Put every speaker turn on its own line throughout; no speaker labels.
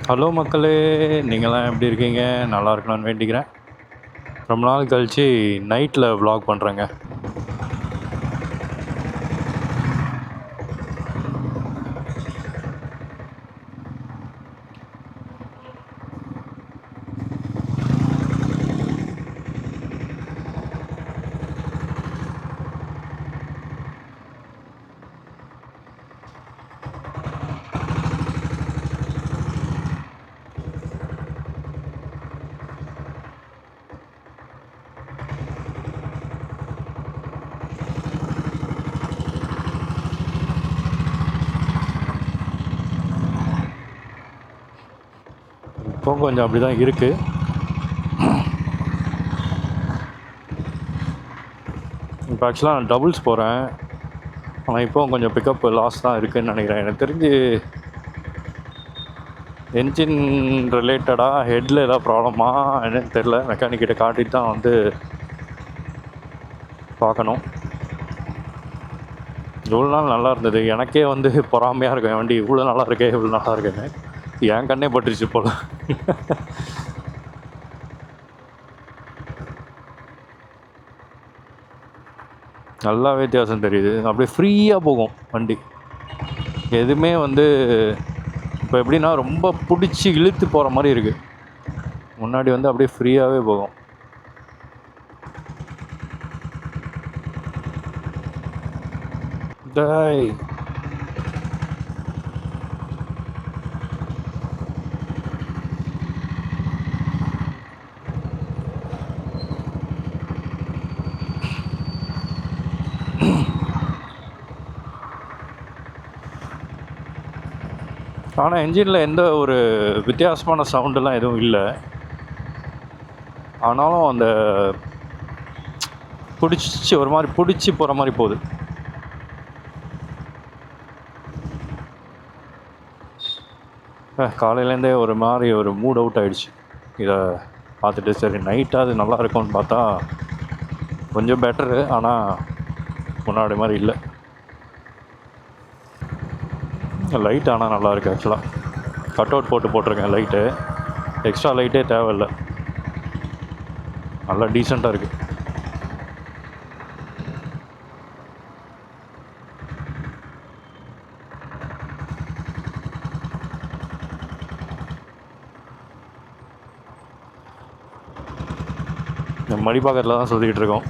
Hello மக்களே, நீங்களாம் எப்படி இருக்கீங்க? நல்லா இருக்கணும்னு வேண்டிக்கிறேன். ரொம்ப நாள் கழிச்சு நைட்டில் vlog பண்ணுறேங்க. இப்போ கொஞ்சம் அப்படி தான் இருக்குது. இப்போ ஆக்சுவலாக நான் டபுள்ஸ் போகிறேன். ஆனால் இப்போ கொஞ்சம் பிக்கப் லாஸ் தான் இருக்குதுன்னு நினைக்கிறேன். எனக்கு தெரிஞ்சு என்ஜின் ரிலேட்டடாக ஹெட்டில் ஏதாவது ப்ராப்ளமா என்னன்னு தெரில. மெக்கானிக்கிட்ட காட்டிட்டு தான் வந்து பார்க்கணும். இவ்வளோ நாள் நல்லா இருந்தது. எனக்கே வந்து பொறாமையாக இருக்கும், என் வண்டி இவ்வளோ நல்லா இருக்கே, இவ்வளோ நல்லா இருக்குன்னு. என் கண்ணே பட்டுருச்சு போல். நல்லா வித்தியாசம் தெரியுது. அப்படியே ஃப்ரீயாக போகும் வண்டி. எதுவுமே வந்து இப்போ எப்படின்னா ரொம்ப பிடிச்சி இழுத்து போகிற மாதிரி இருக்குது. முன்னாடி வந்து அப்படியே ஃப்ரீயாகவே போகும். டேய், ஆனால் என்ஜினில் எந்த ஒரு வித்தியாசமான சவுண்டெல்லாம் எதுவும் இல்லை. ஆனாலும் அந்த பிடிச்சி ஒரு மாதிரி பிடிச்சி போகிற மாதிரி போகுது. காலையிலேருந்தே ஒரு மாதிரி ஒரு மூட் அவுட் ஆகிடுச்சு. இதை பார்த்துட்டு சரி நைட்டாக அது நல்லா இருக்கும்னு பார்த்தா கொஞ்சம் பெட்டரு. ஆனால் முன்னாடி மாதிரி இல்லை. லைட் ஆனால் நல்லா இருக்குது. ஆக்சுவலாக கட் அவுட் போட்டிருக்கேன் லைட்டு. எக்ஸ்ட்ரா லைட்டே தேவையில்லை. நல்லா டீசெண்டாக இருக்குது. இந்த மடிப்பாக்கத்தில் தான் சுற்றிக்கிட்டு இருக்கோம்.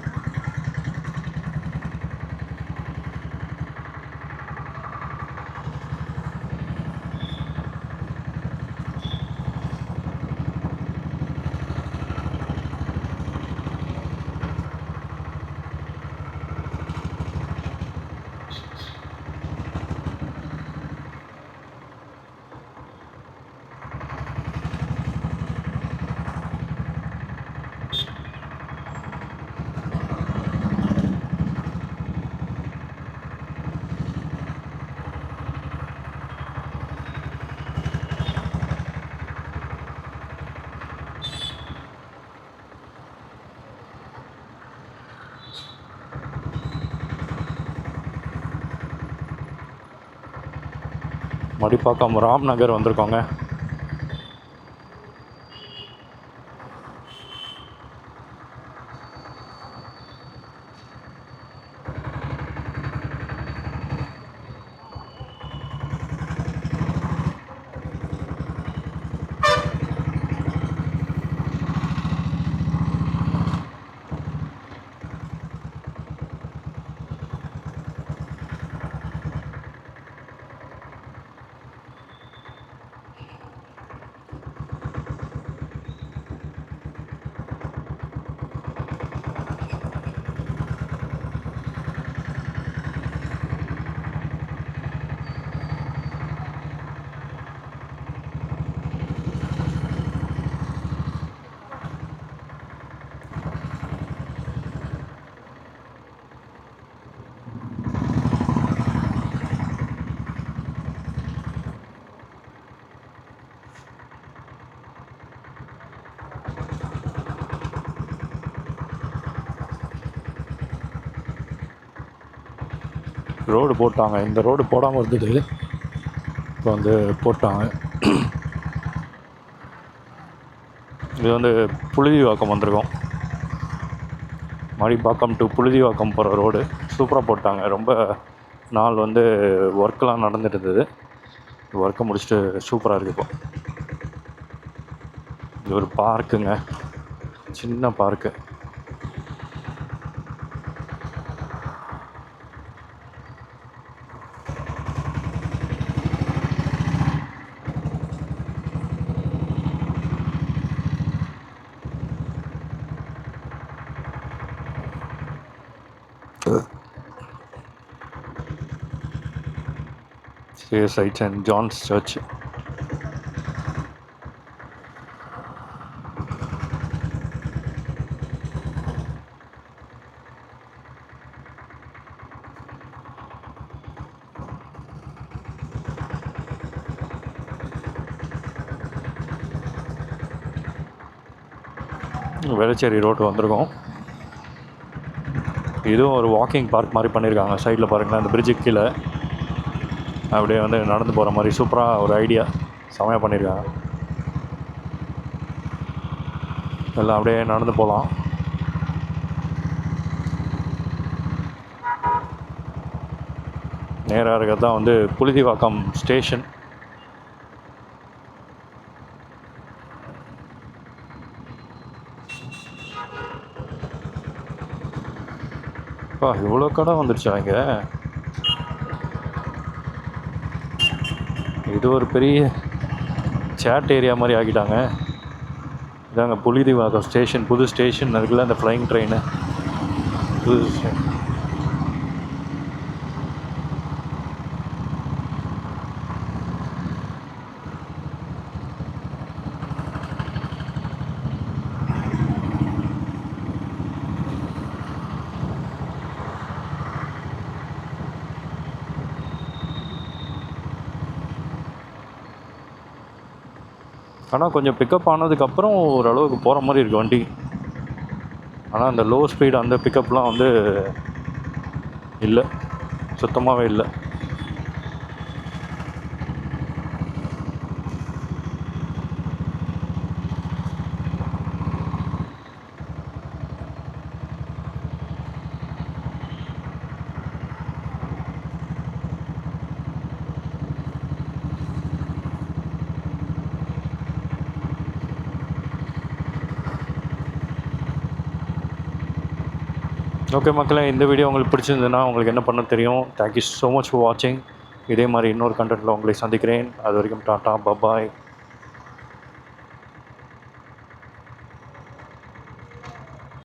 மடிப்பாக்கம் ராம்நகர் வந்திருக்கோங்க. ரோடு போட்டாங்க. இந்த ரோடு போடாமல் இருந்தது, இப்போ வந்து போட்டாங்க. இது வந்து புழுதிவாக்கம் வந்திருக்கோம். மடிப்பாக்கம் டு புழுதிவாக்கம் போகிற ரோடு சூப்பராக போட்டாங்க. ரொம்ப நாள் வந்து ஒர்க்கெலாம் நடந்துட்டு இருந்தது. ஒர்க்கை முடிச்சுட்டு சூப்பராக இருக்குது. இப்போ இது ஒரு பார்க்குங்க, சின்ன park. St. John's Church. Velachery road வந்திருக்கோம். இதுவும் ஒரு வாக்கிங் பார்க் மாதிரி பண்ணியிருக்காங்க. சைடில் பாருங்களேன், அந்த பிரிட்ஜுக்கு கீழே அப்படியே வந்து நடந்து போகிற மாதிரி சூப்பராக ஒரு ஐடியா செமையாக பண்ணியிருக்காங்க. எல்லாம் அப்படியே நடந்து போகலாம். நேராக இருக்கிறது தான் வந்து புழுதிவாக்கம் ஸ்டேஷன். இவ்வளோ கடை வந்துருச்சா இங்கே? இது ஒரு பெரிய சேட் ஏரியா மாதிரி ஆக்கிட்டாங்க. இதாங்க புழுதிவாக்கம் ஸ்டேஷன். புது ஸ்டேஷன் இருக்குல்ல, அந்த ஃப்ளைங் ட்ரெயின் புது ஸ்டேஷன். ஆனால் கொஞ்சம் பிக்கப் ஆனதுக்கப்புறம் ஓரளவுக்கு போகிற மாதிரி இருக்குது வண்டி. ஆனால் அந்த லோ ஸ்பீடு அந்த பிக்கப்லாம் வந்து இல்லை, சுத்தமாகவே இல்லை. ஓகே மக்களே, இந்த வீடியோ உங்களுக்கு பிடிச்சிருந்ததுன்னா உங்களுக்கு என்ன பண்ண தெரியும். தேங்க்யூ ஸோ மச் ஃபார் வாட்சிங். இதே மாதிரி இன்னொரு கண்டென்ட்டில் உங்களை சந்திக்கிறேன். அது வரைக்கும் டாட்டா, பபாய்.